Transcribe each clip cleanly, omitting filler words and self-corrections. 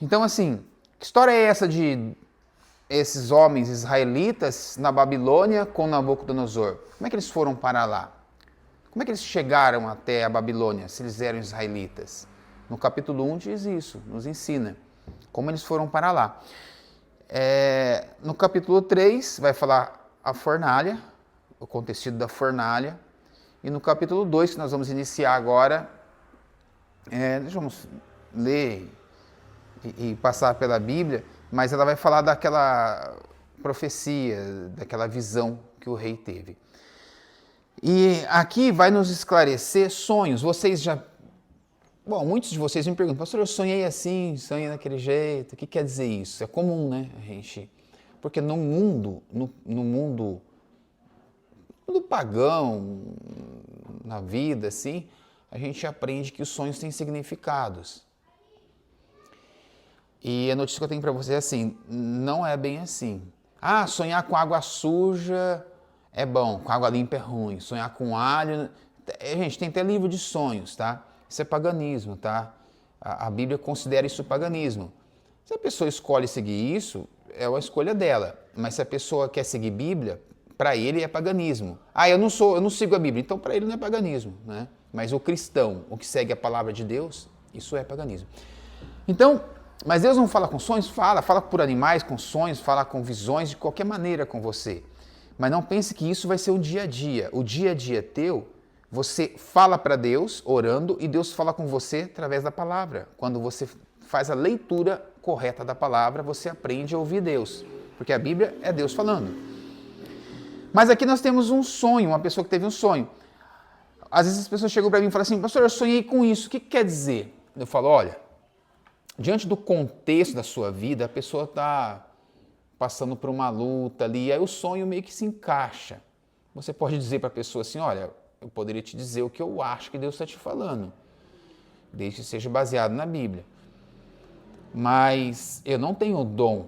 Então, assim, que história é essa de esses homens israelitas na Babilônia com Nabucodonosor? Como é que eles foram para lá? Como é que eles chegaram até a Babilônia, se eles eram israelitas? No capítulo 1 diz isso, nos ensina como eles foram para lá. No capítulo 3 vai falar a fornalha, o acontecido da fornalha. E no capítulo 2, que nós vamos iniciar agora, vamos ler e passar pela Bíblia, mas ela vai falar daquela profecia, daquela visão que o rei teve. E aqui vai nos esclarecer sonhos. Muitos de vocês me perguntam, pastor, eu sonhei assim, sonhei daquele jeito, o que quer dizer isso? É comum, né, a gente? Porque no mundo pagão, na vida, assim, a gente aprende que os sonhos têm significados. E a notícia que eu tenho para você é assim, não é bem assim. Sonhar com água suja é bom, com água limpa é ruim. Sonhar com alho... Gente, tem até livro de sonhos, tá? Isso é paganismo, tá? A Bíblia considera isso paganismo. Se a pessoa escolhe seguir isso, é uma escolha dela. Mas se a pessoa quer seguir Bíblia, para ele é paganismo. Eu não sigo a Bíblia, então para ele não é paganismo, né? Mas o cristão, o que segue a palavra de Deus, isso é paganismo. Então, mas Deus não fala com sonhos? Fala por animais, com sonhos, fala com visões, de qualquer maneira com você. Mas não pense que isso vai ser o dia a dia. O dia a dia teu, você fala para Deus, orando, e Deus fala com você através da palavra. Quando você faz a leitura correta da palavra, você aprende a ouvir Deus. Porque a Bíblia é Deus falando. Mas aqui nós temos um sonho, uma pessoa que teve um sonho. Às vezes as pessoas chegam para mim e falam assim, pastor, eu sonhei com isso, o que quer dizer? Eu falo, olha, diante do contexto da sua vida, a pessoa está passando por uma luta ali, aí o sonho meio que se encaixa. Você pode dizer para a pessoa assim, olha, eu poderia te dizer o que eu acho que Deus está te falando, desde que seja baseado na Bíblia. Mas eu não tenho o dom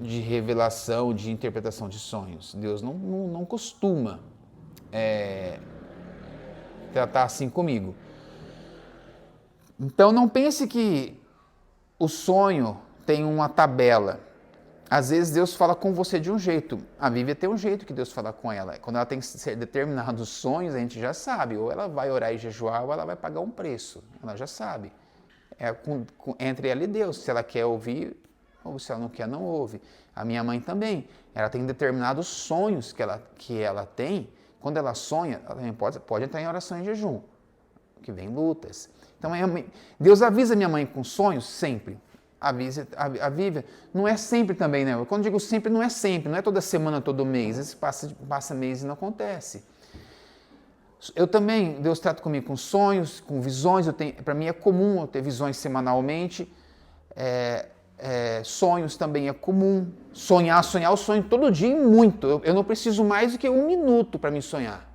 de revelação, de interpretação de sonhos. Deus não costuma tratar assim comigo. Então não pense que o sonho tem uma tabela. Às vezes Deus fala com você de um jeito. A Bíblia tem um jeito que Deus fala com ela. Quando ela tem determinados sonhos, a gente já sabe. Ou ela vai orar e jejuar, ou ela vai pagar um preço. Ela já sabe. Entre ela e Deus. Se ela quer ouvir, ou se ela não quer, não ouve. A minha mãe também. Ela tem determinados sonhos que ela tem. Quando ela sonha, ela também pode entrar em oração e jejum. Que vem lutas. Então, Deus avisa minha mãe com sonhos sempre. Avisa. Não é sempre também, né? Quando digo sempre, não é toda semana, todo mês. Às vezes passa mês e não acontece. Eu também, Deus trata comigo com sonhos, com visões. Para mim é comum eu ter visões semanalmente. Sonhos também é comum. Sonhar, eu sonho todo dia e muito. Eu não preciso mais do que 1 minuto para me sonhar.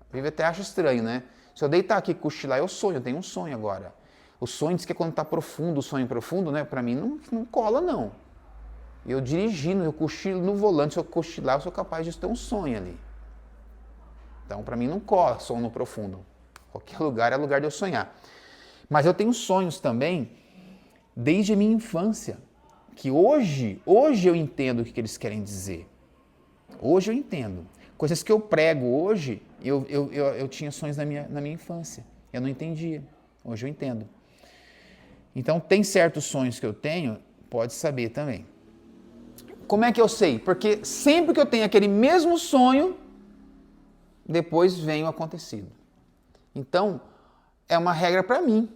A Bíblia até acha estranho, né? Se eu deitar aqui e cochilar, eu sonho, eu tenho um sonho agora. O sonho diz que é quando está profundo, o sonho profundo, né? Para mim não cola, não. Eu dirigindo, eu cochilo no volante, se eu cochilar, eu sou capaz de ter um sonho ali. Então, para mim não cola sono profundo. Qualquer lugar é lugar de eu sonhar. Mas eu tenho sonhos também, desde a minha infância, que hoje eu entendo o que eles querem dizer. Hoje eu entendo. Coisas que eu prego hoje, eu tinha sonhos na minha infância. Eu não entendia. Hoje eu entendo. Então, tem certos sonhos que eu tenho, pode saber também. Como é que eu sei? Porque sempre que eu tenho aquele mesmo sonho, depois vem o acontecido. Então, é uma regra para mim.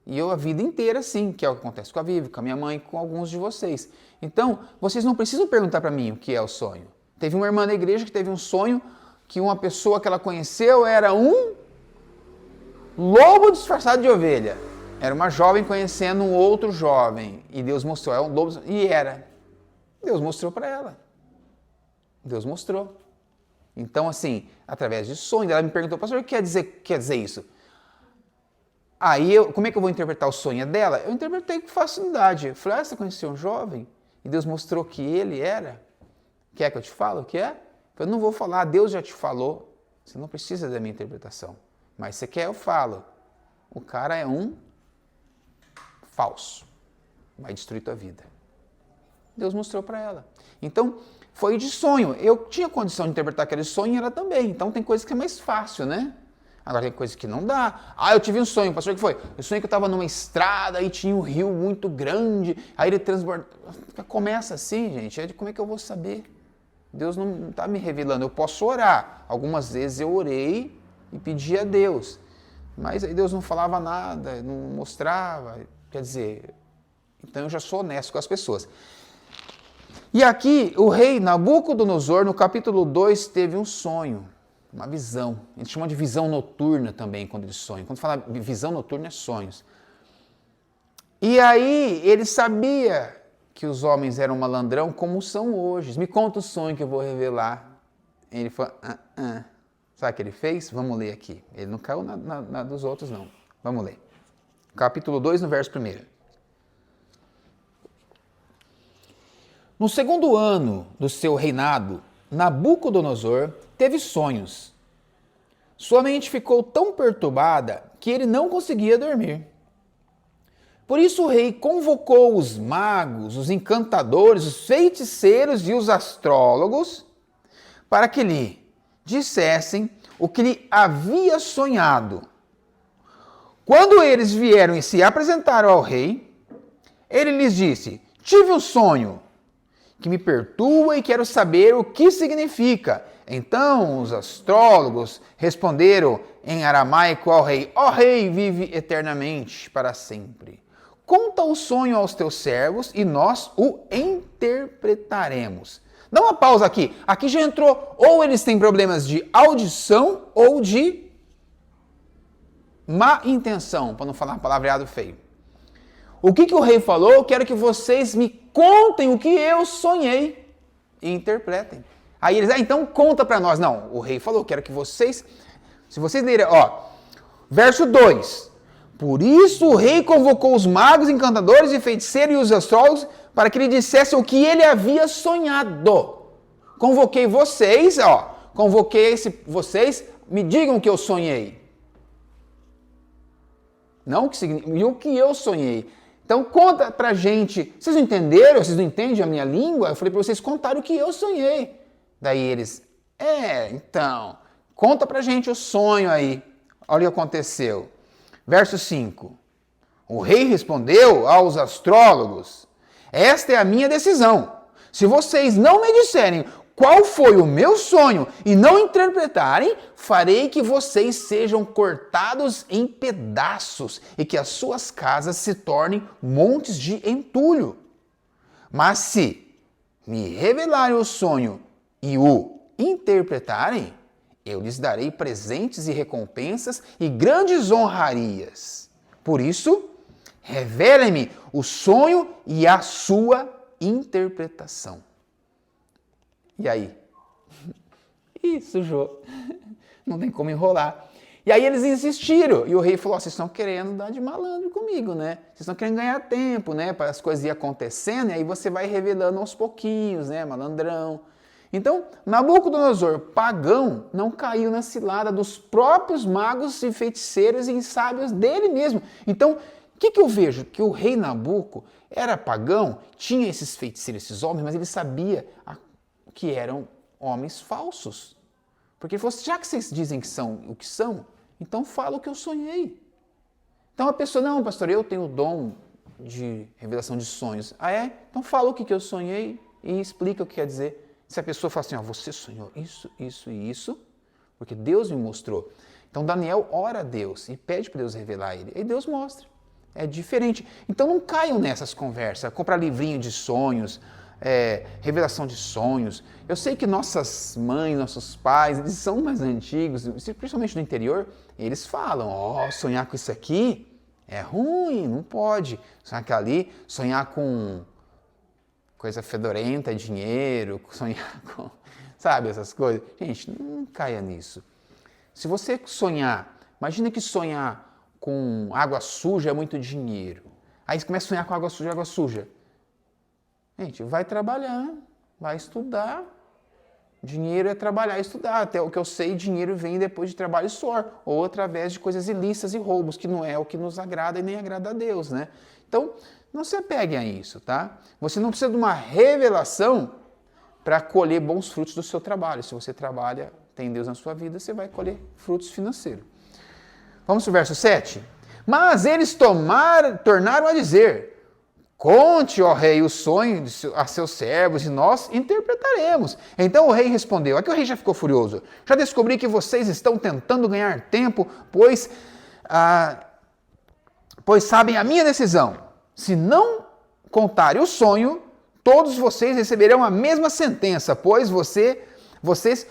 E eu a vida inteira, sim, que é o que acontece com a Vivi, com a minha mãe, com alguns de vocês. Então, vocês não precisam perguntar para mim o que é o sonho. Teve uma irmã da igreja que teve um sonho que uma pessoa que ela conheceu era um lobo disfarçado de ovelha. Era uma jovem conhecendo um outro jovem. E Deus mostrou, é um lobo, e era. Deus mostrou para ela. Deus mostrou. Então, assim, através de sonhos, ela me perguntou, pastor, o que quer dizer isso? Aí, como é que eu vou interpretar o sonho dela? Eu interpretei com facilidade. Eu falei, você conheceu um jovem? E Deus mostrou que ele era? Quer que eu te fale o que é? Eu não vou falar, Deus já te falou. Você não precisa da minha interpretação. Mas você quer, eu falo. O cara é um falso. vai destruir tua vida. Deus mostrou para ela. Então, foi de sonho. Eu tinha condição de interpretar aquele sonho e ela também. Então, tem coisas que é mais fácil, né? Agora, tem coisas que não dá. Eu tive um sonho. Pastor, o que foi? Eu sonhei que eu estava numa estrada e tinha um rio muito grande. Aí ele transbordou. Começa assim, gente. Como é que eu vou saber? Deus não está me revelando. Eu posso orar. Algumas vezes eu orei e pedi a Deus. Mas aí Deus não falava nada, não mostrava. Quer dizer, então eu já sou honesto com as pessoas. E aqui o rei Nabucodonosor, no capítulo 2, teve um sonho, uma visão. A gente chama de visão noturna também quando ele sonha. Quando fala visão noturna é sonhos. E aí ele sabia que os homens eram malandrão como são hoje. Me conta o sonho que eu vou revelar. Ele falou, Sabe o que ele fez? Vamos ler aqui. Ele não caiu na dos outros, não. Vamos ler. Capítulo 2, no verso 1. No segundo ano do seu reinado, Nabucodonosor teve sonhos. Sua mente ficou tão perturbada que ele não conseguia dormir. Por isso o rei convocou os magos, os encantadores, os feiticeiros e os astrólogos para que lhe dissessem o que lhe havia sonhado. Quando eles vieram e se apresentaram ao rei, ele lhes disse: tive um sonho que me perturba e quero saber o que significa. Então os astrólogos responderam em aramaico ao rei: ó rei, vive eternamente para sempre. Conta o sonho aos teus servos e nós o interpretaremos. Dá uma pausa aqui. Aqui já entrou, ou eles têm problemas de audição ou de má intenção, para não falar palavreado feio. O que o rei falou? Eu quero que vocês me contem o que eu sonhei e interpretem. Aí eles, então conta para nós. Não, o rei falou, eu quero que vocês, se vocês lerem, verso 2. Por isso o rei convocou os magos, encantadores e feiticeiros e os astrólogos para que lhe dissessem o que ele havia sonhado. Convoquei vocês, vocês, me digam o que eu sonhei. Não o que eu sonhei. Então conta pra gente. Vocês não entenderam? Vocês não entendem a minha língua? Eu falei para vocês contarem o que eu sonhei. Daí eles, então, conta pra gente o sonho aí. Olha o que aconteceu. Verso 5. O rei respondeu aos astrólogos: esta é a minha decisão. Se vocês não me disserem qual foi o meu sonho e não interpretarem, farei que vocês sejam cortados em pedaços e que as suas casas se tornem montes de entulho. Mas se me revelarem o sonho e o interpretarem, eu lhes darei presentes e recompensas e grandes honrarias. Por isso, revelem-me o sonho e a sua interpretação. E aí? Ih, sujou. Não tem como enrolar. E aí eles insistiram. E o rei falou, vocês estão querendo dar de malandro comigo, né? Vocês estão querendo ganhar tempo, né? Para as coisas ir acontecendo, e aí você vai revelando aos pouquinhos, né? Malandrão. Então, Nabucodonosor, pagão, não caiu na cilada dos próprios magos e feiticeiros e sábios dele mesmo. Então, o que eu vejo? Que o rei Nabuco era pagão, tinha esses feiticeiros, esses homens, mas ele sabia que eram homens falsos. Porque ele falou, já que vocês dizem que são o que são, então fala o que eu sonhei. Então a pessoa, não, pastor, eu tenho o dom de revelação de sonhos. Ah, é? Então fala o que eu sonhei e explica o que quer dizer. Se a pessoa fala assim, você sonhou isso, isso e isso, porque Deus me mostrou. Então Daniel ora a Deus e pede para Deus revelar a ele. E Deus mostra. É diferente. Então não caiam nessas conversas, comprar livrinho de sonhos, revelação de sonhos. Eu sei que nossas mães, nossos pais, eles são mais antigos, principalmente no interior, eles falam, sonhar com isso aqui é ruim, não pode. Sonhar com ali, sonhar com coisa fedorenta, dinheiro, sonhar com, sabe, essas coisas. Gente, não caia nisso. Se você sonhar, imagina que sonhar com água suja é muito dinheiro. Aí você começa a sonhar com água suja. Gente, vai trabalhar, vai estudar. Dinheiro é trabalhar e estudar. Até o que eu sei, dinheiro vem depois de trabalho e suor, ou através de coisas ilícitas e roubos, que não é o que nos agrada e nem agrada a Deus, né? Então, Não se apeguem a isso, tá? Você não precisa de uma revelação para colher bons frutos do seu trabalho. Se você trabalha, tem Deus na sua vida, você vai colher frutos financeiros. Vamos para o verso 7. Mas eles tornaram a dizer: conte, ó rei, o sonho a seus servos e nós interpretaremos. Então o rei respondeu. Aqui o rei já ficou furioso. Já descobri que vocês estão tentando ganhar tempo, pois sabem a minha decisão. Se não contarem o sonho, todos vocês receberão a mesma sentença, pois vocês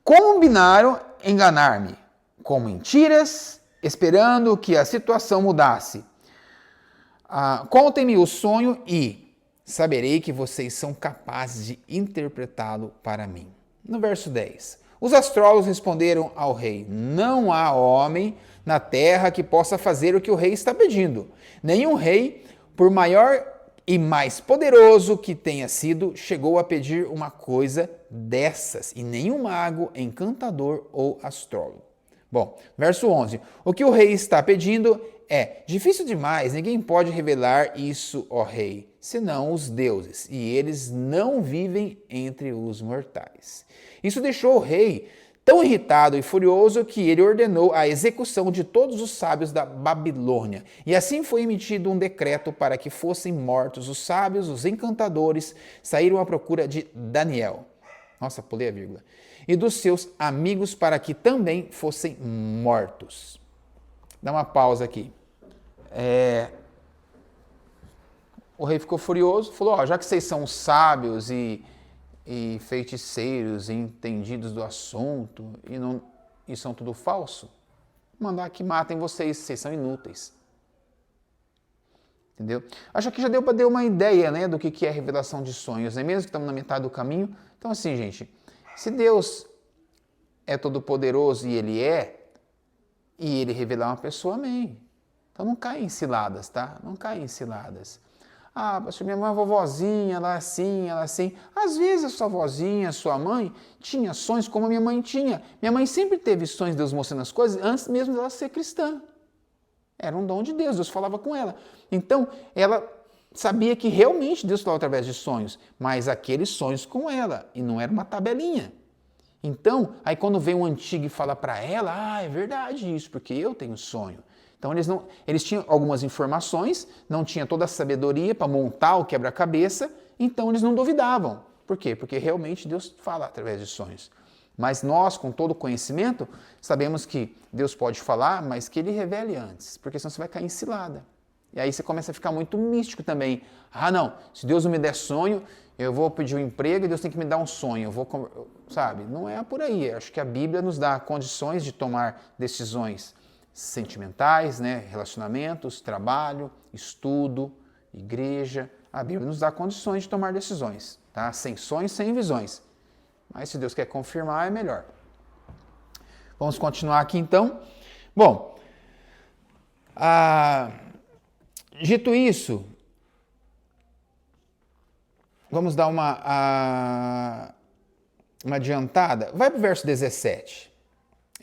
combinaram enganar-me com mentiras, esperando que a situação mudasse. Contem-me o sonho e saberei que vocês são capazes de interpretá-lo para mim. No verso 10. Os astrólogos responderam ao rei: não há homem na terra que possa fazer o que o rei está pedindo. Nenhum rei, por maior e mais poderoso que tenha sido, chegou a pedir uma coisa dessas, e nenhum mago, encantador ou astrólogo. Bom, verso 11. O que o rei está pedindo é difícil demais, ninguém pode revelar isso, ó rei, senão os deuses, e eles não vivem entre os mortais. Isso deixou o rei tão irritado e furioso que ele ordenou a execução de todos os sábios da Babilônia. E assim foi emitido um decreto para que fossem mortos os sábios, os encantadores, saíram à procura de Daniel. Nossa, pulei a vírgula. E dos seus amigos para que também fossem mortos. Dá uma pausa aqui. O rei ficou furioso, falou: já que vocês são sábios e feiticeiros e entendidos do assunto e são tudo falso, vou mandar que matem vocês são inúteis. Entendeu? Acho que já deu para ter uma ideia, né, do que é revelação de sonhos, né? Mesmo que estamos na metade do caminho. Então assim, gente, se Deus é todo poderoso e ele revelar uma pessoa, amém. Então não caia em ciladas, tá? Não caia em ciladas. Pastor, minha mãe é vovozinha, ela é assim, ela é assim. Às vezes a sua vozinha, a sua mãe, tinha sonhos como a minha mãe tinha. Minha mãe sempre teve sonhos de Deus mostrando as coisas antes mesmo dela ser cristã. Era um dom de Deus, Deus falava com ela. Então, ela sabia que realmente Deus falava através de sonhos, mas aqueles sonhos com ela, e não era uma tabelinha. Então, aí quando vem um antigo e fala para ela, é verdade isso, porque eu tenho sonho. Então eles tinham algumas informações, não tinha toda a sabedoria para montar o quebra-cabeça, então eles não duvidavam. Por quê? Porque realmente Deus fala através de sonhos. Mas nós, com todo o conhecimento, sabemos que Deus pode falar, mas que Ele revele antes, porque senão você vai cair em cilada. E aí você começa a ficar muito místico também. Não, se Deus não me der sonho, eu vou pedir um emprego e Deus tem que me dar um sonho. Sabe? Não é por aí. Acho que a Bíblia nos dá condições de tomar decisões sentimentais, né? Relacionamentos, trabalho, estudo, igreja. A Bíblia nos dá condições de tomar decisões, tá? Sem sonhos, sem visões. Mas se Deus quer confirmar, é melhor. Vamos continuar aqui então. Bom, dito isso, vamos dar uma adiantada. Vai para o verso 17.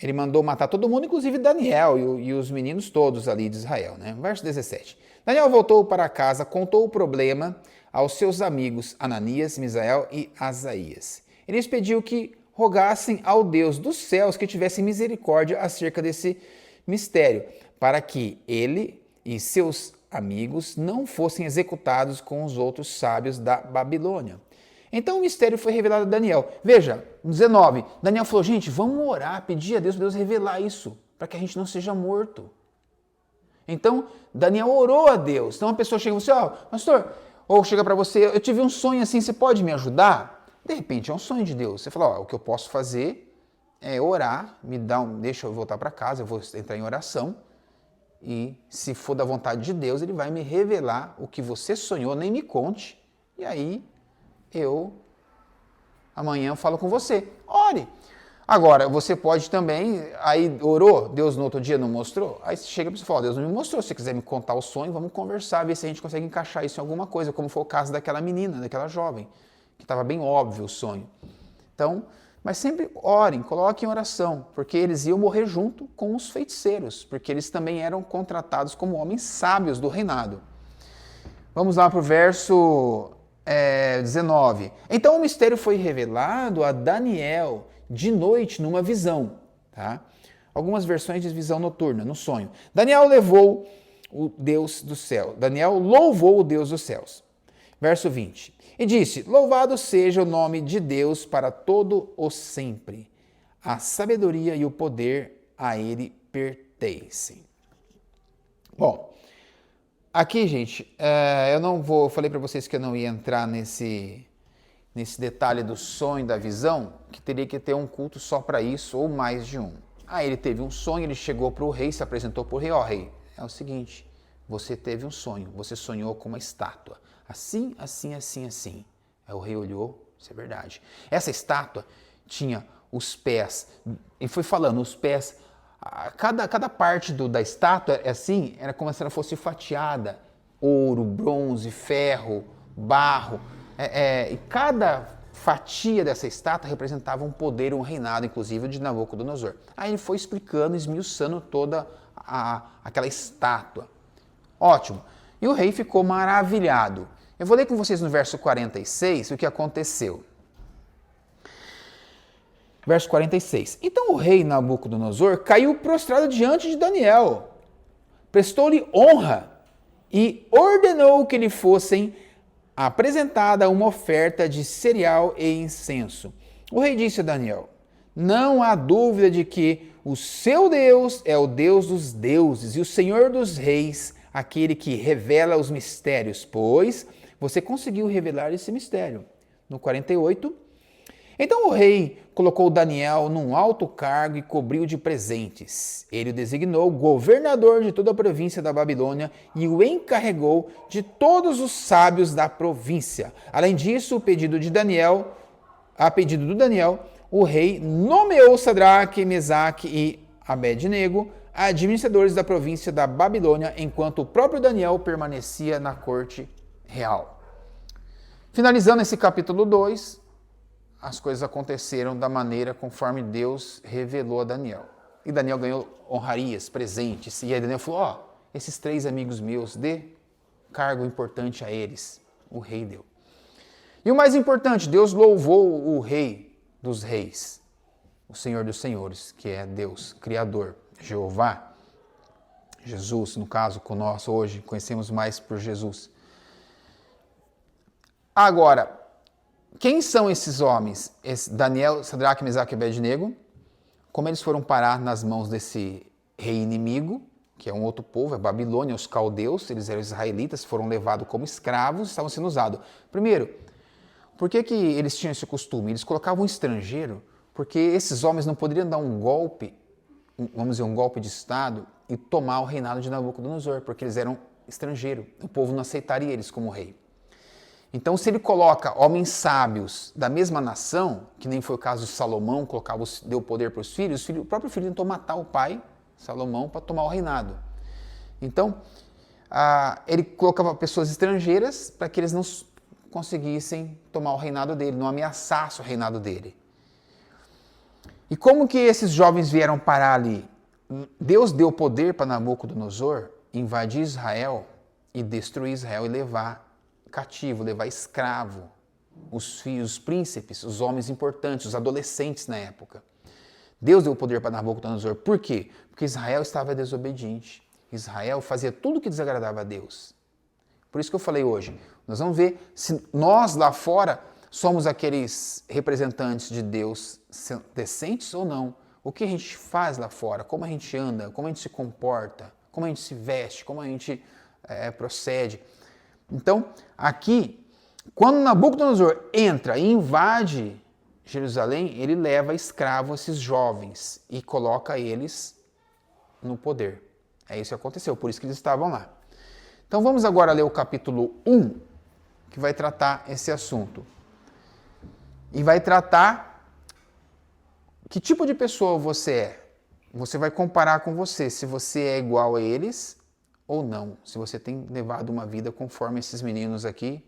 Ele mandou matar todo mundo, inclusive Daniel e os meninos todos ali de Israel, né? Verso 17. Daniel voltou para casa, contou o problema aos seus amigos Ananias, Misael e Asaías. Ele lhes pediu que rogassem ao Deus dos céus que tivesse misericórdia acerca desse mistério, para que ele e seus amigos não fossem executados com os outros sábios da Babilônia. Então o mistério foi revelado a Daniel. Veja, 19, Daniel falou, gente, vamos orar, pedir a Deus para Deus revelar isso, para que a gente não seja morto. Então, Daniel orou a Deus. Então, uma pessoa chega e fala assim, pastor, ou chega para você, eu tive um sonho assim, você pode me ajudar? De repente, é um sonho de Deus. Você fala, o que eu posso fazer é orar, deixa eu voltar para casa, eu vou entrar em oração, e se for da vontade de Deus, ele vai me revelar o que você sonhou, nem me conte, e aí amanhã eu falo com você. Ore. Agora, você pode também, aí orou, Deus no outro dia não mostrou, aí você chega para você e fala, Deus não me mostrou, se você quiser me contar o sonho, vamos conversar, ver se a gente consegue encaixar isso em alguma coisa, como foi o caso daquela menina, daquela jovem, que estava bem óbvio o sonho. Então, mas sempre orem, coloquem em oração, porque eles iam morrer junto com os feiticeiros, porque eles também eram contratados como homens sábios do reinado. Vamos lá para o verso 19. Então o mistério foi revelado a Daniel de noite numa visão. Tá? Algumas versões diz visão noturna, no sonho. Daniel louvou o Deus dos céus. Verso 20. E disse: Louvado seja o nome de Deus para todo o sempre. A sabedoria e o poder a ele pertencem. Bom, aqui, gente, eu não vou... Falei para vocês que eu não ia entrar nesse detalhe do sonho, da visão, que teria que ter um culto só para isso, ou mais de um. Aí ele teve um sonho, ele chegou para o rei, se apresentou para o rei. Ó, rei, é o seguinte, você teve um sonho, você sonhou com uma estátua. Assim, assim, assim, assim. Aí o rei olhou, isso é verdade. Essa estátua tinha os pés, e foi falando, os pés, cada parte da estátua, assim, era como se ela fosse fatiada. Ouro, bronze, ferro, barro. E cada fatia dessa estátua representava um poder, um reinado, inclusive, de Nabucodonosor. Aí ele foi explicando, esmiuçando toda aquela estátua. Ótimo. E o rei ficou maravilhado. Eu vou ler com vocês no verso 46 o que aconteceu. Verso 46. Então o rei Nabucodonosor caiu prostrado diante de Daniel, prestou-lhe honra e ordenou que lhe fossem apresentada uma oferta de cereal e incenso. O rei disse a Daniel: Não há dúvida de que o seu Deus é o Deus dos deuses e o Senhor dos reis, aquele que revela os mistérios, pois você conseguiu revelar esse mistério. No 48, então o rei colocou Daniel num alto cargo e cobriu de presentes. Ele o designou governador de toda a província da Babilônia e o encarregou de todos os sábios da província. Além disso, a pedido do Daniel, o rei nomeou Sadraque, Mesaque e Abednego administradores da província da Babilônia, enquanto o próprio Daniel permanecia na corte real. Finalizando esse capítulo 2, as coisas aconteceram da maneira conforme Deus revelou a Daniel. E Daniel ganhou honrarias, presentes. E aí Daniel falou, esses 3 amigos meus, dê cargo importante a eles. O rei deu. E o mais importante, Deus louvou o rei dos reis, o Senhor dos senhores, que é Deus, Criador, Jeová, Jesus, no caso, conosco hoje, conhecemos mais por Jesus. Agora, quem são esses homens? Daniel, Sadraque, Mesaque e Abednego. Como eles foram parar nas mãos desse rei inimigo, que é um outro povo, é Babilônia, os caldeus, eles eram israelitas, foram levados como escravos, estavam sendo usados. Primeiro, por que eles tinham esse costume? Eles colocavam um estrangeiro, porque esses homens não poderiam dar um golpe, vamos dizer, um golpe de Estado e tomar o reinado de Nabucodonosor, porque eles eram estrangeiros, o povo não aceitaria eles como rei. Então, se ele coloca homens sábios da mesma nação, que nem foi o caso de Salomão, deu poder para os filhos, o próprio filho tentou matar o pai, Salomão, para tomar o reinado. Então, ele colocava pessoas estrangeiras para que eles não conseguissem tomar o reinado dele, não ameaçassem o reinado dele. E como que esses jovens vieram parar ali? Deus deu poder para Nabucodonosor invadir Israel e destruir Israel e levar cativo, levar escravo os filhos, os príncipes, os homens importantes, os adolescentes na época. Deus deu poder para Nabucodonosor. Por quê? Porque Israel estava desobediente. Israel fazia tudo que desagradava a Deus. Por isso que eu falei hoje, nós vamos ver se nós lá fora somos aqueles representantes de Deus decentes ou não. O que a gente faz lá fora, como a gente anda, como a gente se comporta, como a gente se veste, como a gente procede. Então, aqui, quando Nabucodonosor entra e invade Jerusalém, ele leva escravo esses jovens e coloca eles no poder. É isso que aconteceu, por isso que eles estavam lá. Então vamos agora ler o capítulo 1, que vai tratar esse assunto. E vai tratar que tipo de pessoa você é. Você vai comparar com você, se você é igual a eles ou não, se você tem levado uma vida conforme esses meninos aqui,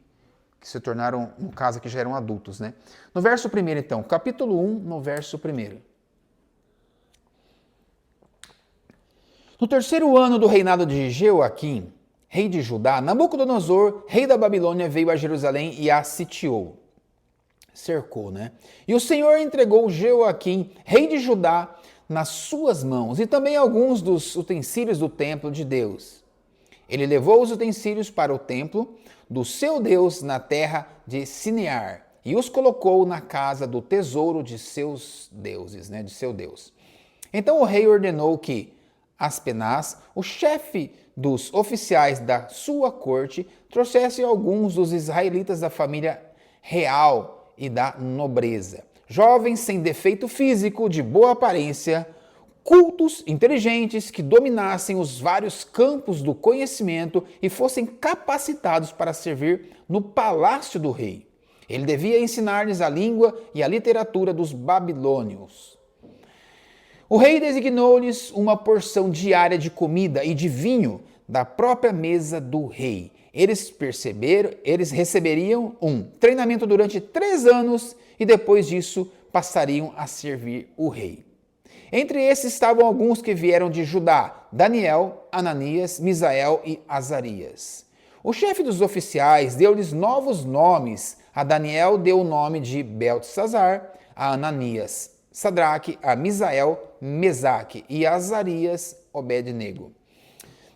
que se tornaram, no caso aqui já eram adultos, né? No verso 1 então, capítulo 1, no verso 1. No terceiro ano do reinado de Jeoaquim, rei de Judá, Nabucodonosor, rei da Babilônia, veio a Jerusalém e a sitiou. Cercou, né? E o Senhor entregou Jeoaquim, rei de Judá, nas suas mãos, e também alguns dos utensílios do templo de Deus. Ele levou os utensílios para o templo do seu Deus na terra de Sinear, e os colocou na casa do tesouro de seus deuses, né? De seu Deus. Então o rei ordenou que Aspenaz, o chefe dos oficiais da sua corte, trouxesse alguns dos israelitas da família real e da nobreza, jovens sem defeito físico, de boa aparência, cultos, inteligentes, que dominassem os vários campos do conhecimento e fossem capacitados para servir no palácio do rei. Ele devia ensinar-lhes a língua e a literatura dos babilônios. O rei designou-lhes uma porção diária de comida e de vinho da própria mesa do rei. Eles receberiam um treinamento durante 3 anos e depois disso passariam a servir o rei. Entre esses estavam alguns que vieram de Judá: Daniel, Ananias, Misael e Azarias. O chefe dos oficiais deu-lhes novos nomes. A Daniel deu o nome de Beltesazar, a Ananias, Sadraque, a Misael, Mesaque e a Azarias, Obed-nego.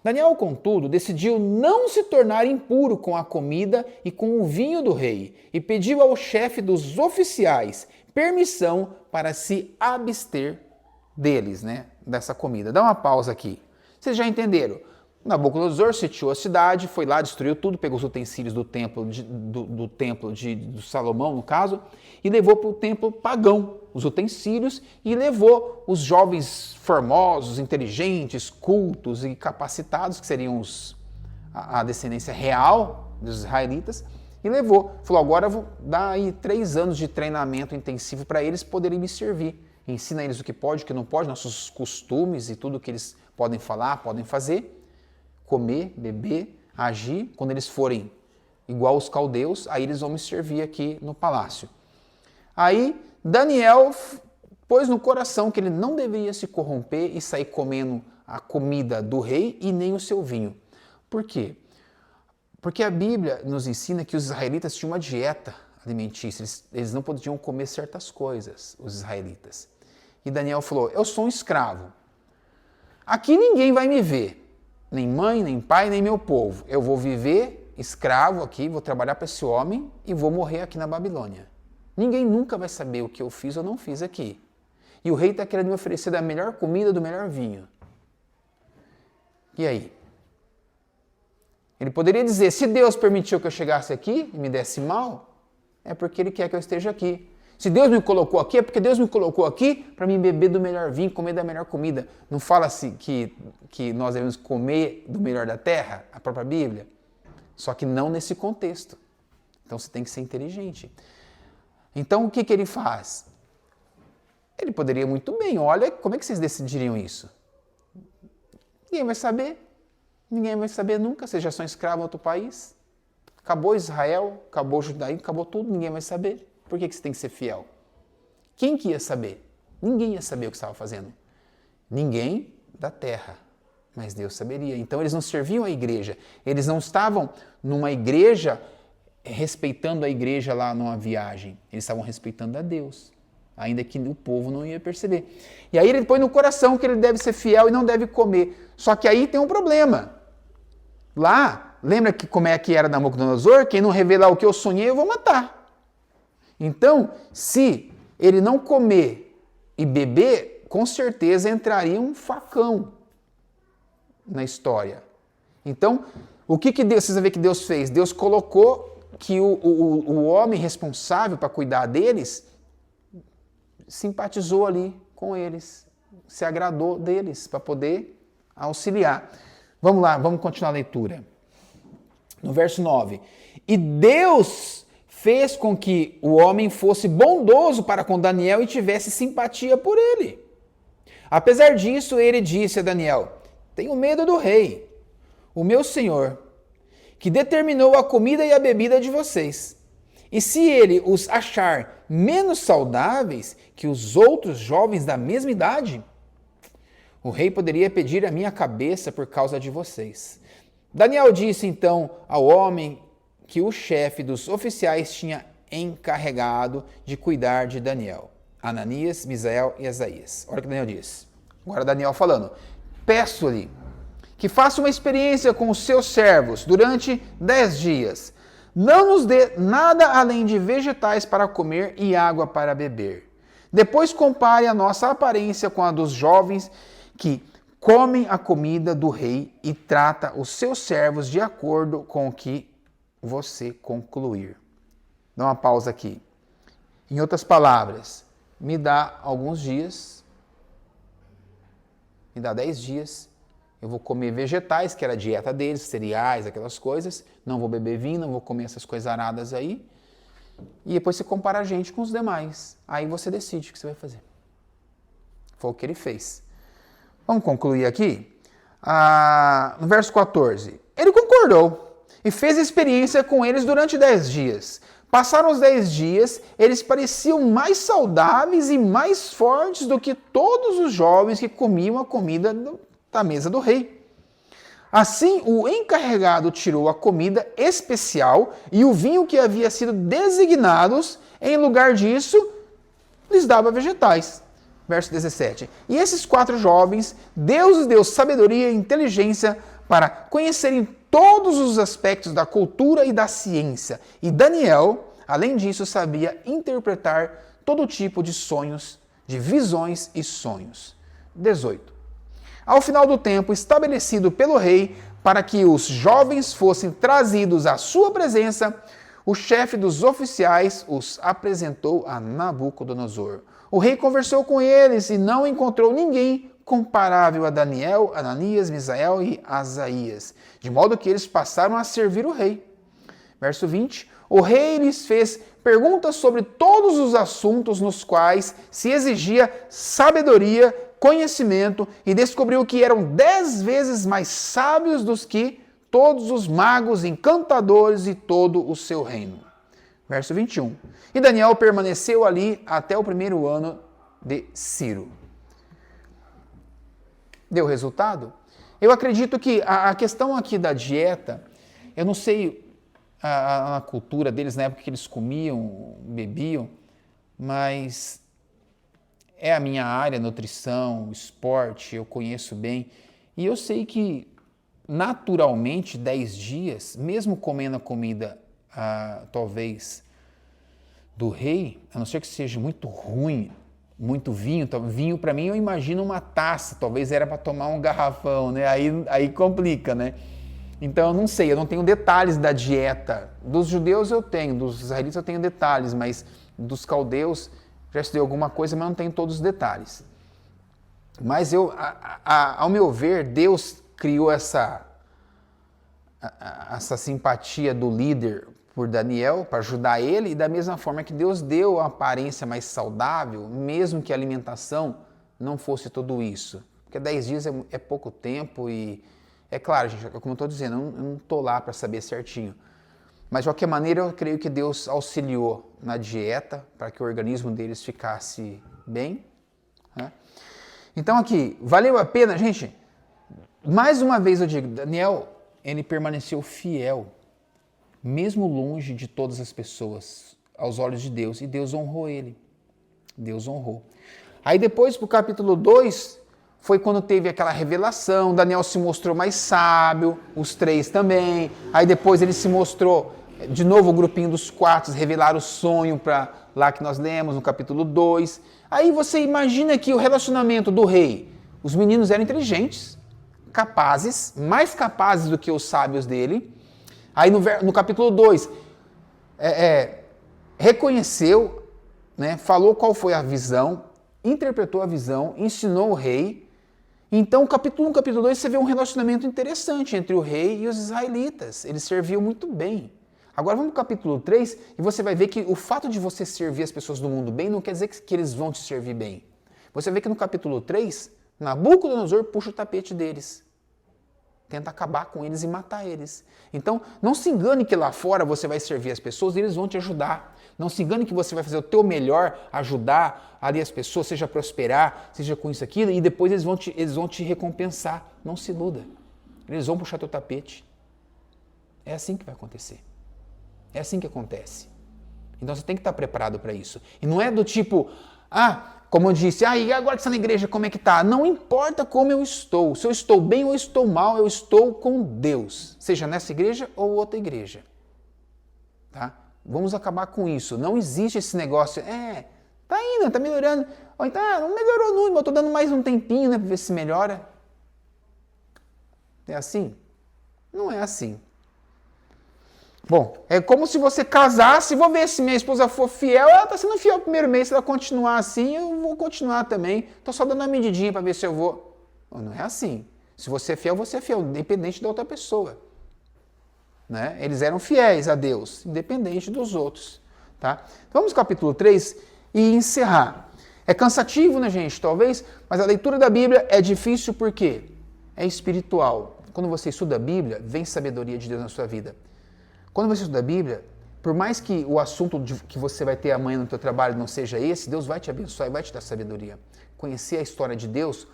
Daniel, contudo, decidiu não se tornar impuro com a comida e com o vinho do rei e pediu ao chefe dos oficiais permissão para se abster deles, né, dessa comida. Dá uma pausa aqui. Vocês já entenderam? Nabucodonosor sitiou a cidade, foi lá, destruiu tudo, pegou os utensílios do templo de Salomão, no caso, e levou para o templo pagão os utensílios e levou os jovens formosos, inteligentes, cultos e capacitados, que seriam a descendência real dos israelitas, e levou. Falou, agora eu vou dar aí 3 anos de treinamento intensivo para eles poderem me servir. Ensina eles o que pode, o que não pode, nossos costumes e tudo que eles podem falar, podem fazer, comer, beber, agir. Quando eles forem igual os caldeus, aí eles vão me servir aqui no palácio. Aí Daniel pôs no coração que ele não deveria se corromper e sair comendo a comida do rei e nem o seu vinho. Por quê? Porque a Bíblia nos ensina que os israelitas tinham uma dieta alimentícia, eles não podiam comer certas coisas, os israelitas. E Daniel falou, eu sou um escravo. Aqui ninguém vai me ver, nem mãe, nem pai, nem meu povo. Eu vou viver escravo aqui, vou trabalhar para esse homem e vou morrer aqui na Babilônia. Ninguém nunca vai saber o que eu fiz ou não fiz aqui. E o rei está querendo me oferecer da melhor comida, do melhor vinho. E aí? Ele poderia dizer, se Deus permitiu que eu chegasse aqui e me desse mal, é porque Ele quer que eu esteja aqui. Se Deus me colocou aqui, é porque Deus me colocou aqui para me beber do melhor vinho, comer da melhor comida. Não fala-se que nós devemos comer do melhor da terra, a própria Bíblia? Só que não nesse contexto. Então você tem que ser inteligente. Então o que ele faz? Ele poderia muito bem, olha, como é que vocês decidiriam isso? Ninguém vai saber. Ninguém vai saber nunca, vocês já são escravos em outro país. Acabou Israel, acabou o judaísmo, acabou tudo, ninguém vai saber. Por que você tem que ser fiel? Quem que ia saber? Ninguém ia saber o que estava fazendo. Ninguém da terra, mas Deus saberia. Então eles não serviam a igreja, eles não estavam numa igreja respeitando a igreja lá numa viagem, eles estavam respeitando a Deus, ainda que o povo não ia perceber. E aí ele põe no coração que ele deve ser fiel e não deve comer. Só que aí tem um problema. Lá, lembra que como é que era Nabucodonosor? Quem não revelar o que eu sonhei, eu vou matar. Então, se ele não comer e beber, com certeza entraria um facão na história. Então, o que Deus, vocês vão ver que Deus fez? Deus colocou que o homem responsável para cuidar deles simpatizou ali com eles, se agradou deles para poder auxiliar. Vamos lá, vamos continuar a leitura. No verso 9. E Deus fez com que o homem fosse bondoso para com Daniel e tivesse simpatia por ele. Apesar disso, ele disse a Daniel, tenho medo do rei, o meu senhor, que determinou a comida e a bebida de vocês. E se ele os achar menos saudáveis que os outros jovens da mesma idade, o rei poderia pedir a minha cabeça por causa de vocês. Daniel disse então ao homem que o chefe dos oficiais tinha encarregado de cuidar de Daniel, Ananias, Misael e Asaías. Olha o que Daniel diz. Agora Daniel falando: peço-lhe que faça uma experiência com os seus servos durante 10 dias. Não nos dê nada além de vegetais para comer e água para beber. Depois compare a nossa aparência com a dos jovens que comem a comida do rei e trata os seus servos de acordo com o que você concluir. Dá uma pausa aqui. Em outras palavras, me dá alguns dias, me dá 10 dias, eu vou comer vegetais, que era a dieta deles, cereais, aquelas coisas, não vou beber vinho, não vou comer essas coisas aradas aí, e depois você compara a gente com os demais, aí você decide o que você vai fazer. Foi o que ele fez. Vamos concluir aqui? No verso 14, ele concordou e fez experiência com eles durante 10 dias. Passaram os 10 dias, eles pareciam mais saudáveis e mais fortes do que todos os jovens que comiam a comida da mesa do rei. Assim, o encarregado tirou a comida especial e o vinho que havia sido designados, em lugar disso, lhes dava vegetais. Verso 17. E esses 4 jovens, Deus lhes deu sabedoria e inteligência para conhecerem todos os aspectos da cultura e da ciência. E Daniel, além disso, sabia interpretar todo tipo de sonhos, de visões e sonhos. 18. Ao final do tempo estabelecido pelo rei para que os jovens fossem trazidos à sua presença, o chefe dos oficiais os apresentou a Nabucodonosor. O rei conversou com eles e não encontrou ninguém comparável a Daniel, Ananias, Misael e Asaías, de modo que eles passaram a servir o rei. Verso 20. O rei lhes fez perguntas sobre todos os assuntos nos quais se exigia sabedoria, conhecimento, e descobriu que eram 10 vezes mais sábios do que todos os magos, encantadores e todo o seu reino. Verso 21. E Daniel permaneceu ali até o 1º ano de Ciro. Deu resultado? Eu acredito que a questão aqui da dieta, eu não sei a cultura deles na época que eles comiam, bebiam, mas é a minha área, nutrição, esporte, eu conheço bem. E eu sei que naturalmente 10 dias, mesmo comendo a comida talvez do rei, a não ser que seja muito ruim, muito vinho, vinho para mim eu imagino uma taça, talvez era para tomar um garrafão, né? Aí complica, né? Então eu não sei, eu não tenho detalhes da dieta. Dos judeus eu tenho, dos israelitas eu tenho detalhes, mas dos caldeus já estudei alguma coisa, mas não tenho todos os detalhes. Mas ao meu ver, Deus criou essa simpatia do líder por Daniel, para ajudar ele, e da mesma forma que Deus deu a aparência mais saudável, mesmo que a alimentação não fosse tudo isso. Porque 10 dias é pouco tempo e, é claro, gente, como eu estou dizendo, eu não estou lá para saber certinho. Mas, de qualquer maneira, eu creio que Deus auxiliou na dieta para que o organismo deles ficasse bem. Né? Então, aqui, valeu a pena, gente? Mais uma vez eu digo, Daniel, ele permaneceu fiel, mesmo longe de todas as pessoas, aos olhos de Deus, e Deus honrou ele. Deus honrou. Aí depois, para o capítulo 2, foi quando teve aquela revelação, Daniel se mostrou mais sábio, os 3 também, aí depois ele se mostrou, de novo o grupinho dos 4, revelaram o sonho para lá que nós lemos, no capítulo 2. Aí você imagina que o relacionamento do rei, os meninos eram inteligentes, capazes, mais capazes do que os sábios dele. Aí no capítulo 2, reconheceu, né, falou qual foi a visão, interpretou a visão, ensinou o rei. Então, capítulo 1 e capítulo 2, você vê um relacionamento interessante entre o rei e os israelitas. Eles serviam muito bem. Agora vamos para o capítulo 3 e você vai ver que o fato de você servir as pessoas do mundo bem não quer dizer que eles vão te servir bem. Você vê que no capítulo 3, Nabucodonosor puxa o tapete deles. Tenta acabar com eles e matar eles. Então, não se engane que lá fora você vai servir as pessoas e eles vão te ajudar. Não se engane que você vai fazer o teu melhor, ajudar ali as pessoas, seja prosperar, seja com isso, aquilo, e depois eles vão te recompensar. Não se iluda. Eles vão puxar teu tapete. É assim que vai acontecer. É assim que acontece. Então você tem que estar preparado para isso. E não é do tipo, como eu disse, e agora que você está na igreja, como é que tá? Não importa como eu estou. Se eu estou bem ou estou mal, eu estou com Deus. Seja nessa igreja ou outra igreja. Tá? Vamos acabar com isso. Não existe esse negócio, tá indo, tá melhorando. Ou então, não melhorou não, mas eu tô dando mais um tempinho, né, para ver se melhora. É assim? Não é assim. Bom, é como se você casasse, vou ver se minha esposa for fiel, ela está sendo fiel no primeiro mês, se ela continuar assim, eu vou continuar também. Estou só dando uma medidinha para ver se eu vou. Não é assim. Se você é fiel, independente da outra pessoa. Né? Eles eram fiéis a Deus, independente dos outros. Tá? Vamos ao capítulo 3 e encerrar. É cansativo, né, gente? Talvez, mas a leitura da Bíblia é difícil porque é espiritual. Quando você estuda a Bíblia, vem sabedoria de Deus na sua vida. Quando você estuda a Bíblia, por mais que o assunto que você vai ter amanhã no teu trabalho não seja esse, Deus vai te abençoar e vai te dar sabedoria. Conhecer a história de Deus,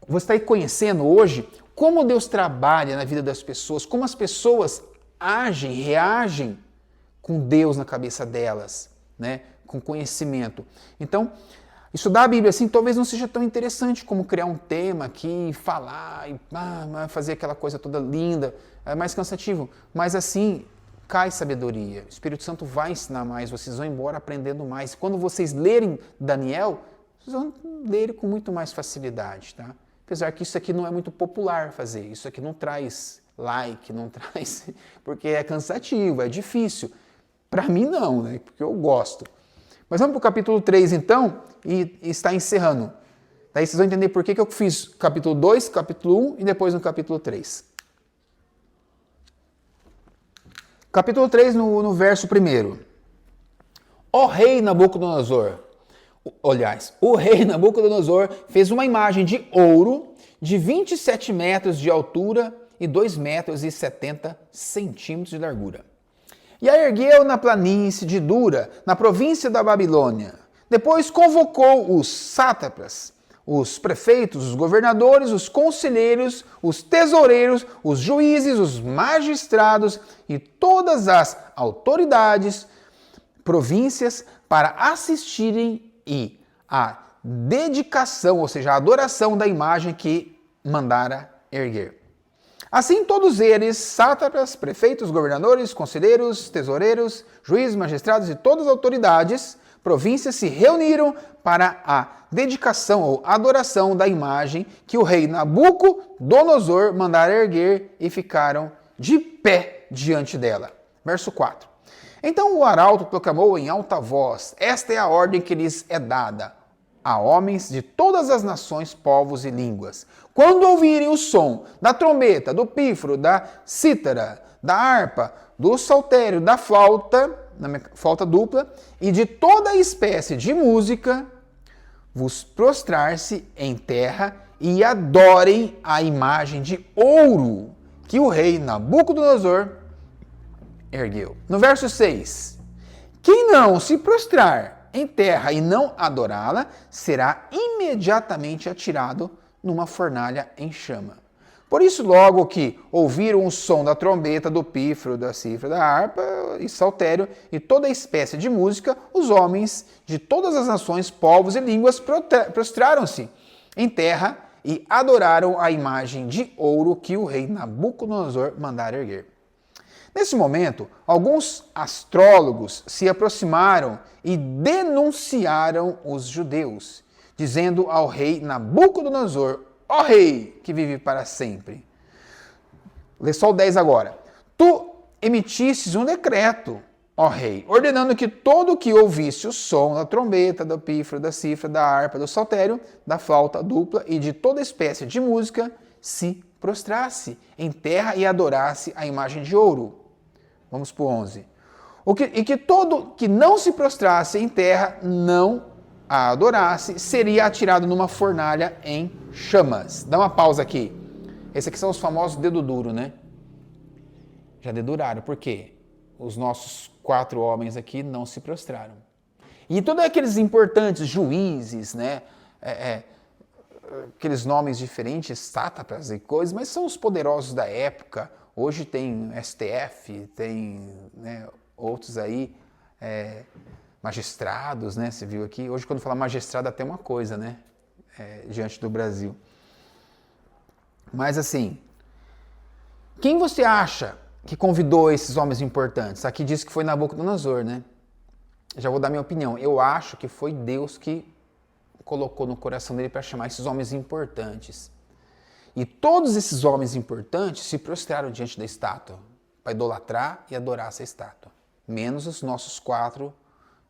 você está aí conhecendo hoje como Deus trabalha na vida das pessoas, como as pessoas agem, reagem com Deus na cabeça delas, né? Com conhecimento. Então, estudar a Bíblia assim talvez não seja tão interessante como criar um tema aqui, falar, e fazer aquela coisa toda linda, é mais cansativo. Mas assim, cai sabedoria. O Espírito Santo vai ensinar mais, vocês vão embora aprendendo mais. Quando vocês lerem Daniel, vocês vão ler com muito mais facilidade, tá? Apesar que isso aqui não é muito popular fazer, isso aqui não traz like, não traz, porque é cansativo, é difícil. Para mim não, né? Porque eu gosto. Mas vamos para o capítulo 3 então, e está encerrando. Daí vocês vão entender por que eu fiz capítulo 2, capítulo 1 e depois no capítulo 3. Capítulo 3, no verso 1. O rei Nabucodonosor, o rei Nabucodonosor fez uma imagem de ouro de 27 metros de altura e 2 metros e 70 centímetros de largura. E a ergueu na planície de Dura, na província da Babilônia. Depois convocou os sátrapas, os prefeitos, os governadores, os conselheiros, os tesoureiros, os juízes, os magistrados e todas as autoridades, províncias, para assistirem e a dedicação, ou seja, a adoração da imagem que mandara erguer. Assim todos eles, sátrapas, prefeitos, governadores, conselheiros, tesoureiros, juízes, magistrados e todas as autoridades, províncias se reuniram para a dedicação ou adoração da imagem que o rei Nabucodonosor mandara erguer e ficaram de pé diante dela. Verso 4. Então o arauto proclamou em alta voz: esta é a ordem que lhes é dada a homens de todas as nações, povos e línguas. Quando ouvirem o som da trombeta, do pífaro, da cítara, da harpa, do saltério, da flauta dupla e de toda espécie de música, vos prostrar-se em terra e adorem a imagem de ouro que o rei Nabucodonosor ergueu. No verso 6, quem não se prostrar em terra e não adorá-la, será imediatamente atirado numa fornalha em chama. Por isso, logo que ouviram o som da trombeta, do pífaro, da cifra, da harpa e saltério e toda espécie de música, os homens de todas as nações, povos e línguas prostraram-se em terra e adoraram a imagem de ouro que o rei Nabucodonosor mandara erguer. Nesse momento, alguns astrólogos se aproximaram e denunciaram os judeus, dizendo ao rei Nabucodonosor: ó rei, que vive para sempre. Lê só o 10 agora. Tu emitistes um decreto, ó rei, ordenando que todo que ouvisse o som da trombeta, do pífaro, da cifra, da harpa, do saltério, da flauta dupla e de toda espécie de música se prostrasse em terra e adorasse a imagem de ouro. Vamos para o 11. E que todo que não se prostrasse em terra, não a adorasse, seria atirado numa fornalha em chamas. Dá uma pausa aqui. Esses aqui são os famosos dedo duro, né? Já deduraram. Por quê? Os nossos 4 homens aqui não se prostraram. E todos aqueles importantes juízes, né? Aqueles nomes diferentes, sátrapas e coisas, mas são os poderosos da época, Hoje tem STF, tem, né, outros aí, magistrados, né? Você viu aqui. Hoje, quando fala magistrado, até uma coisa, né? Diante do Brasil. Mas assim, quem você acha que convidou esses homens importantes? Aqui diz que foi Nabucodonosor, né? Já vou dar minha opinião. Eu acho que foi Deus que colocou no coração dele para chamar esses homens importantes. E todos esses homens importantes se prostraram diante da estátua para idolatrar e adorar essa estátua. Menos os nossos 4,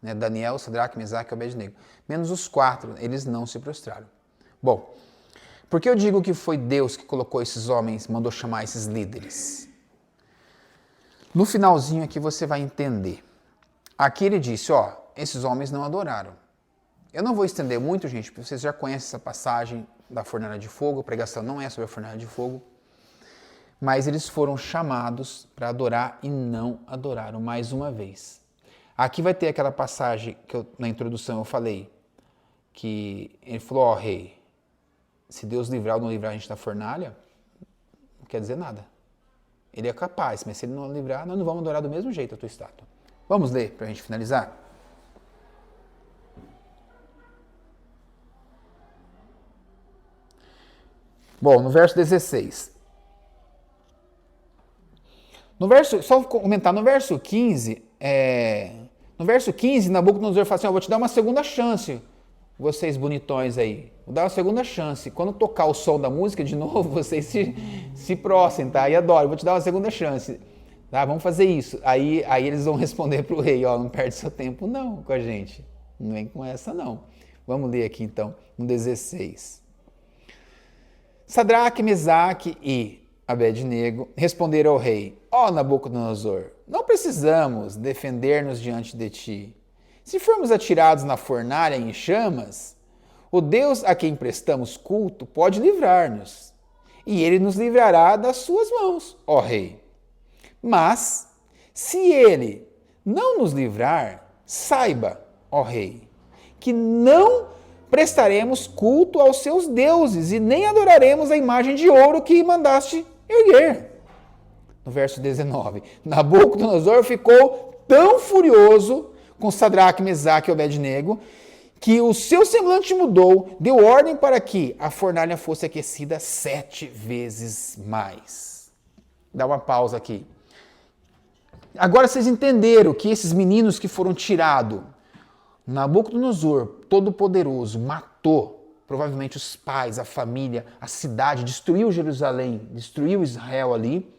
né, Daniel, Sadraque, Mesaque e Abednego. Menos os 4, eles não se prostraram. Bom, por que eu digo que foi Deus que colocou esses homens, mandou chamar esses líderes? No finalzinho aqui você vai entender. Aqui ele disse, ó, esses homens não adoraram. Eu não vou estender muito, gente, porque vocês já conhecem essa passagem da fornalha de fogo, a pregação não é sobre a fornalha de fogo, mas eles foram chamados para adorar e não adoraram mais uma vez. Aqui vai ter aquela passagem que na introdução eu falei, que ele falou, ó, rei, se Deus livrar ou não livrar a gente da fornalha, não quer dizer nada. Ele é capaz, mas se ele não livrar, nós não vamos adorar do mesmo jeito a tua estátua. Vamos ler para a gente finalizar? Bom, no verso 16. Só comentar, no verso 15, Nabucodonosor fala assim, ó, vou te dar uma segunda chance, vocês bonitões aí. Vou dar uma segunda chance. Quando tocar o som da música de novo, vocês se prostrem, tá? E adoro, vou te dar uma segunda chance. Tá? Vamos fazer isso. Aí eles vão responder para o rei, ó, não perde seu tempo não com a gente. Não vem com essa não. Vamos ler aqui então, no 16. Sadraque, Mesaque e Abednego responderam ao rei, ó Nabucodonosor, não precisamos defender-nos diante de ti. Se formos atirados na fornalha em chamas, o Deus a quem prestamos culto pode livrar-nos, e ele nos livrará das suas mãos, ó rei. Mas, se ele não nos livrar, saiba, ó rei, que não prestaremos culto aos seus deuses e nem adoraremos a imagem de ouro que mandaste erguer. No verso 19, Nabucodonosor ficou tão furioso com Sadraque, Mesaque e Abednego que o seu semblante mudou, deu ordem para que a fornalha fosse aquecida 7 vezes mais. Dá uma pausa aqui. Agora vocês entenderam que esses meninos que foram tirados, Nabucodonosor, todo-poderoso, matou provavelmente os pais, a família, a cidade, destruiu Jerusalém, destruiu Israel ali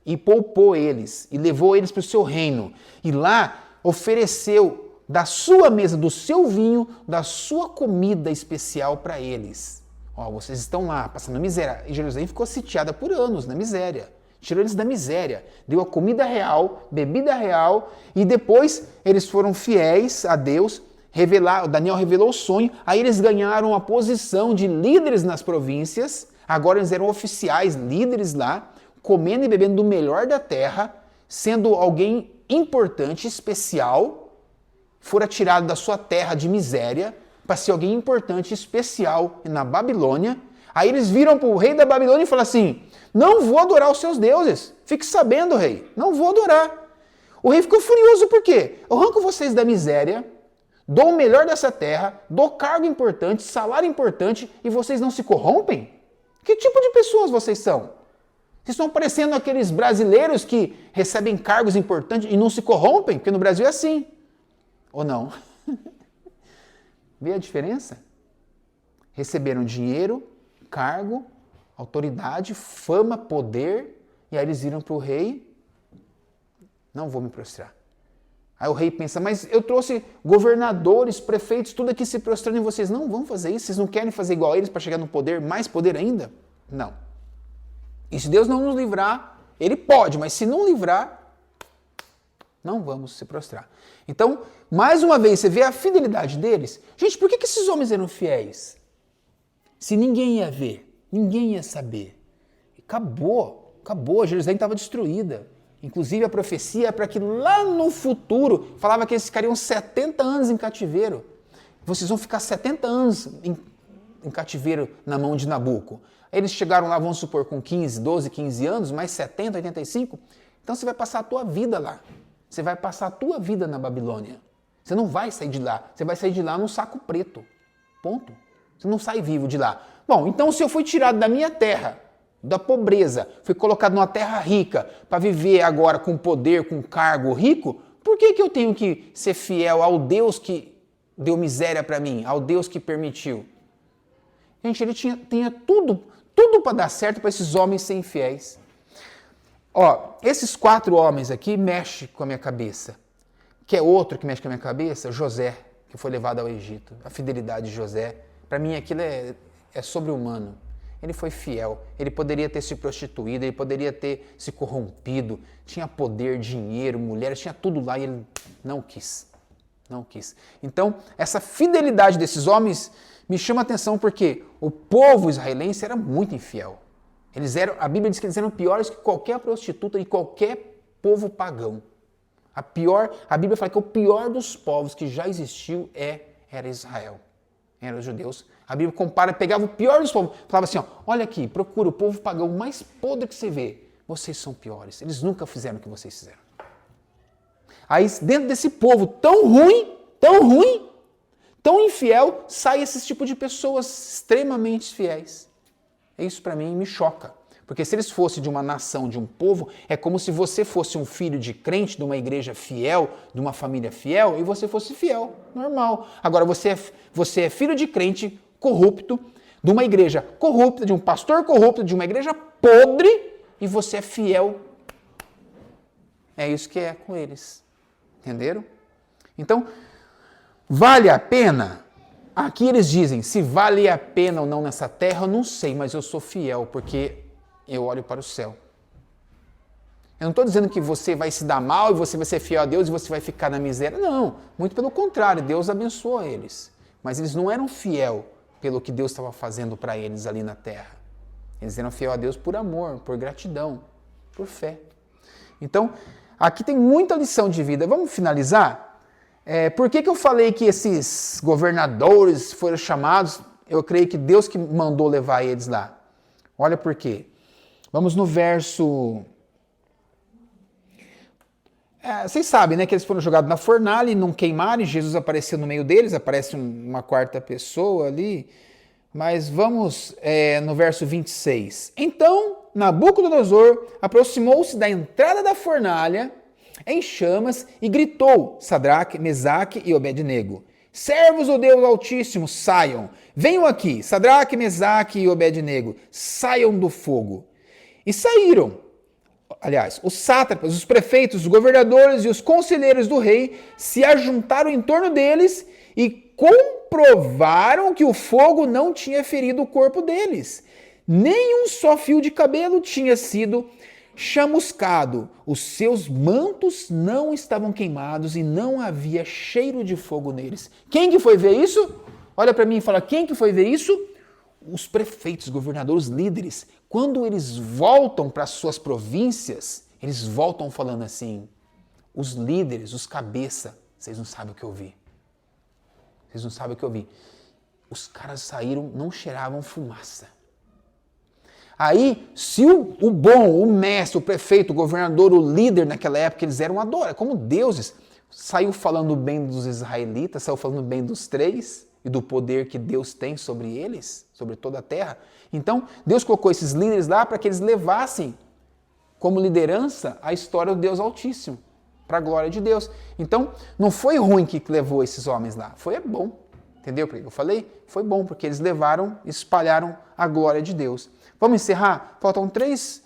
e poupou eles e levou eles para o seu reino. E lá ofereceu da sua mesa, do seu vinho, da sua comida especial para eles. Ó, vocês estão lá passando miséria. E Jerusalém ficou sitiada por anos na miséria. Tirou eles da miséria, deu a comida real, bebida real, e depois eles foram fiéis a Deus. Daniel revelou o sonho, aí eles ganharam a posição de líderes nas províncias, agora eles eram oficiais, líderes lá, comendo e bebendo do melhor da terra, sendo alguém importante, especial, fora tirado da sua terra de miséria, para ser alguém importante, especial na Babilônia. Aí eles viram para o rei da Babilônia e falaram assim, não vou adorar os seus deuses, fique sabendo, rei, não vou adorar. O rei ficou furioso, por quê? Eu arranco vocês da miséria, dou o melhor dessa terra, dou cargo importante, salário importante, e vocês não se corrompem? Que tipo de pessoas vocês são? Vocês estão parecendo aqueles brasileiros que recebem cargos importantes e não se corrompem? Porque no Brasil é assim. Ou não? Vê a diferença? Receberam dinheiro, cargo, autoridade, fama, poder, e aí eles viram para o rei, não vou me prostrar. Aí o rei pensa, mas eu trouxe governadores, prefeitos, tudo aqui se prostrando em vocês. Não vão fazer isso, vocês não querem fazer igual a eles para chegar no poder, mais poder ainda? Não. E se Deus não nos livrar, ele pode, mas se não livrar, não vamos se prostrar. Então, mais uma vez, você vê a fidelidade deles. Gente, por que esses homens eram fiéis? Se ninguém ia ver, ninguém ia saber. Acabou, Jerusalém estava destruída. Inclusive a profecia é para que lá no futuro, falava que eles ficariam 70 anos em cativeiro. Vocês vão ficar 70 anos em cativeiro na mão de Nabuco. Eles chegaram lá, vamos supor, com 15, 12, 15 anos, mais 70, 85. Então você vai passar a tua vida lá. Você vai passar a tua vida na Babilônia. Você não vai sair de lá. Você vai sair de lá num saco preto. Ponto. Você não sai vivo de lá. Bom, então se eu fui tirado da minha terra, da pobreza, fui colocado numa terra rica, para viver agora com poder, com cargo rico, por que eu tenho que ser fiel ao Deus que deu miséria para mim, ao Deus que permitiu? Gente, ele tinha tudo para dar certo para esses homens serem fiéis. Ó, esses 4 homens aqui mexem com a minha cabeça. Quer outro que mexe com a minha cabeça? José, que foi levado ao Egito. A fidelidade de José. Para mim aquilo é sobre-humano. Ele foi fiel. Ele poderia ter se prostituído, ele poderia ter se corrompido. Tinha poder, dinheiro, mulheres, tinha tudo lá e ele não quis. Não quis. Então, essa fidelidade desses homens me chama a atenção porque o povo israelense era muito infiel. A Bíblia diz que eles eram piores que qualquer prostituta e qualquer povo pagão. A Bíblia fala que o pior dos povos que já existiu era Israel. Eram os judeus. A Bíblia pegava o pior dos povos, falava assim, ó, olha aqui, procura o povo pagão mais podre que você vê. Vocês são piores. Eles nunca fizeram o que vocês fizeram. Aí dentro desse povo tão ruim, tão infiel, sai esse tipo de pessoas extremamente fiéis. Isso para mim me choca. Porque se eles fossem de uma nação, de um povo, é como se você fosse um filho de crente, de uma igreja fiel, de uma família fiel, e você fosse fiel, normal. Agora você é filho de crente corrupto, de uma igreja corrupta, de um pastor corrupto, de uma igreja podre, e você é fiel. É isso que é com eles. Entenderam? Então, vale a pena? Aqui eles dizem, se vale a pena ou não nessa terra, eu não sei, mas eu sou fiel, porque eu olho para o céu. Eu não estou dizendo que você vai se dar mal e você vai ser fiel a Deus e você vai ficar na miséria. Não, muito pelo contrário, Deus abençoou eles. Mas eles não eram fiel pelo que Deus estava fazendo para eles ali na terra. Eles eram fiel a Deus por amor, por gratidão, por fé. Então, aqui tem muita lição de vida. Vamos finalizar? Por que eu falei que esses governadores foram chamados? Eu creio que Deus que mandou levar eles lá. Olha por quê. Vamos no verso... vocês sabem, né, que eles foram jogados na fornalha e não queimaram, e Jesus apareceu no meio deles, aparece uma quarta pessoa ali. Mas vamos no verso 26. Então, Nabucodonosor aproximou-se da entrada da fornalha em chamas e gritou: Sadraque, Mesaque e Obed-nego, servos do Deus Altíssimo, saiam. Venham aqui, Sadraque, Mesaque e Obed-nego, saiam do fogo. E saíram. Aliás, os sátrapas, os prefeitos, os governadores e os conselheiros do rei se ajuntaram em torno deles e comprovaram que o fogo não tinha ferido o corpo deles. Nem um só fio de cabelo tinha sido chamuscado. Os seus mantos não estavam queimados e não havia cheiro de fogo neles. Quem que foi ver isso? Olha para mim e fala, quem que foi ver isso? Os prefeitos, governadores, líderes. Quando eles voltam para suas províncias, eles voltam falando assim, os líderes, os cabeça, vocês não sabem o que eu vi. Vocês não sabem o que eu vi. Os caras saíram, não cheiravam fumaça. Aí, se o bom, o mestre, o prefeito, o governador, o líder naquela época, eles eram adorados, como deuses, saiu falando bem dos israelitas, saiu falando bem dos 3 e do poder que Deus tem sobre eles, sobre toda a terra. Então, Deus colocou esses líderes lá para que eles levassem como liderança a história do Deus Altíssimo, para a glória de Deus. Então, não foi ruim que levou esses homens lá, foi bom. Entendeu por que eu falei? Foi bom, porque eles levaram, espalharam a glória de Deus. Vamos encerrar? Faltam três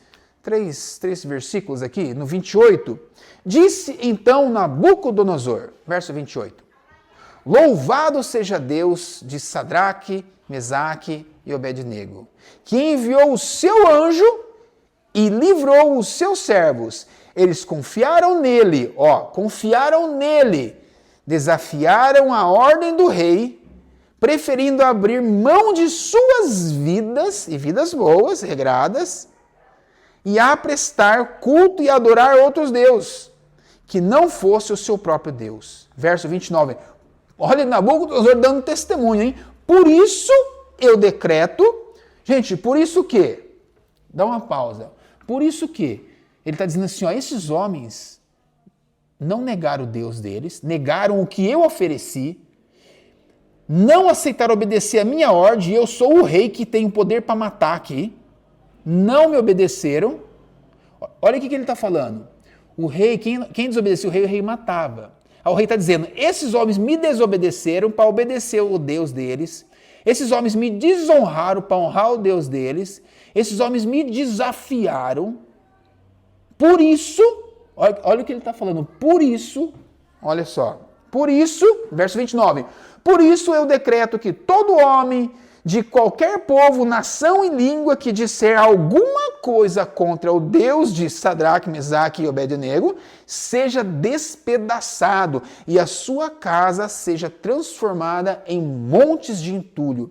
versículos aqui, no 28. Disse então Nabucodonosor, verso 28. Louvado seja Deus de Sadraque, Mesaque e Obed-nego, que enviou o seu anjo e livrou os seus servos. Eles confiaram nele, desafiaram a ordem do rei, preferindo abrir mão de suas vidas, e vidas boas, regradas, e a prestar culto e adorar outros deuses, que não fosse o seu próprio Deus. Verso 29. Olha Nabucodonosor dando testemunho, hein? Por isso eu decreto Gente, por isso que, dá uma pausa, por isso que ele está dizendo assim, ó, esses homens não negaram o Deus deles, negaram o que eu ofereci, não aceitaram obedecer a minha ordem, e eu sou o rei que tem o poder para matar aqui, não me obedeceram. Olha o que ele está falando. O rei, quem desobedecia o rei matava. O rei está dizendo, esses homens me desobedeceram para obedecer o Deus deles, esses homens me desonraram para honrar o Deus deles, esses homens me desafiaram, por isso, olha o que ele está falando, por isso, olha só, por isso, verso 29, por isso eu decreto que todo homem de qualquer povo, nação e língua que disser alguma coisa contra o Deus de Sadraque, Mesaque e Abednego, seja despedaçado e a sua casa seja transformada em montes de entulho,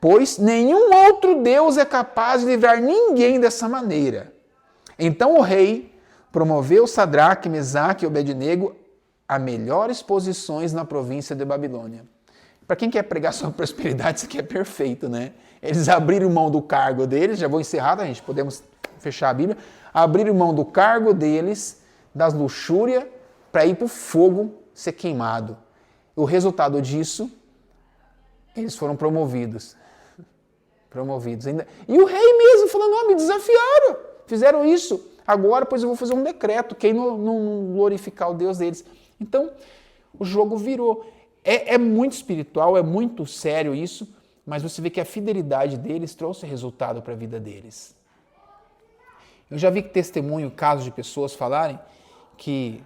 pois nenhum outro Deus é capaz de livrar ninguém dessa maneira. Então o rei promoveu Sadraque, Mesaque e Abednego a melhores posições na província de Babilônia. Para quem quer pregar sobre prosperidade, isso aqui é perfeito, né? Eles abriram mão do cargo deles, já vou encerrar, tá, gente? Podemos fechar a Bíblia. Abriram mão do cargo deles, das luxúrias, para ir para o fogo ser queimado. O resultado disso, eles foram promovidos. Promovidos. E o rei mesmo falando, não, me desafiaram, fizeram isso. Agora, pois eu vou fazer um decreto, quem não glorificar o Deus deles. Então, o jogo virou. É muito espiritual, é muito sério isso, mas você vê que a fidelidade deles trouxe resultado para a vida deles. Eu já vi testemunho, casos de pessoas falarem que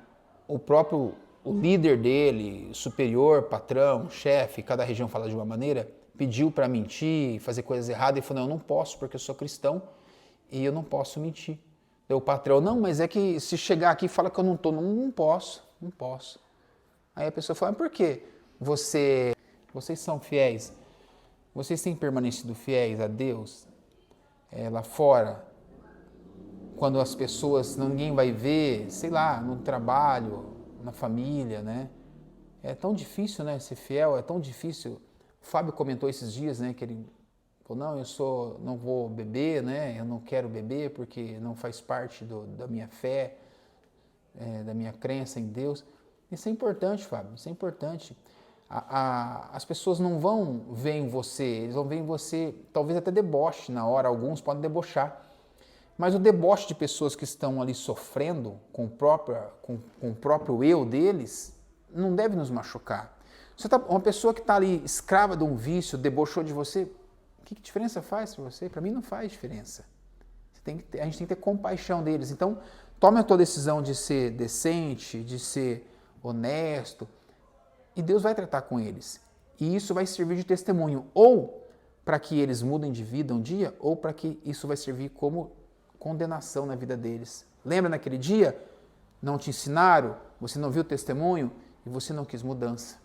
o líder dele, superior, patrão, chefe, cada região fala de uma maneira, pediu para mentir, fazer coisas erradas e falou, não, eu não posso porque eu sou cristão e eu não posso mentir. Daí o patrão, não, mas é que se chegar aqui e fala que eu não estou, não posso. Aí a pessoa fala, mas por quê? Vocês são fiéis? Vocês têm permanecido fiéis a Deus? Lá fora, quando as pessoas, ninguém vai ver, sei lá, no trabalho, na família, né? É tão difícil, né, ser fiel, é tão difícil. O Fábio comentou esses dias, né, que ele falou, não, não vou beber, né, eu não quero beber porque não faz parte da minha fé, da minha crença em Deus. Isso é importante, Fábio, isso é importante. As pessoas não vão ver em você, eles vão ver em você, talvez até deboche na hora, alguns podem debochar. Mas o deboche de pessoas que estão ali sofrendo com o próprio eu deles, não deve nos machucar. Uma pessoa que está ali escrava de um vício, debochou de você, que diferença faz para você? Para mim não faz diferença. A gente tem que ter compaixão deles. Então, tome a tua decisão de ser decente, de ser honesto, e Deus vai tratar com eles. E isso vai servir de testemunho, ou para que eles mudem de vida um dia, ou para que isso vai servir como condenação na vida deles. Lembra naquele dia? Não te ensinaram, você não viu o testemunho e você não quis mudança.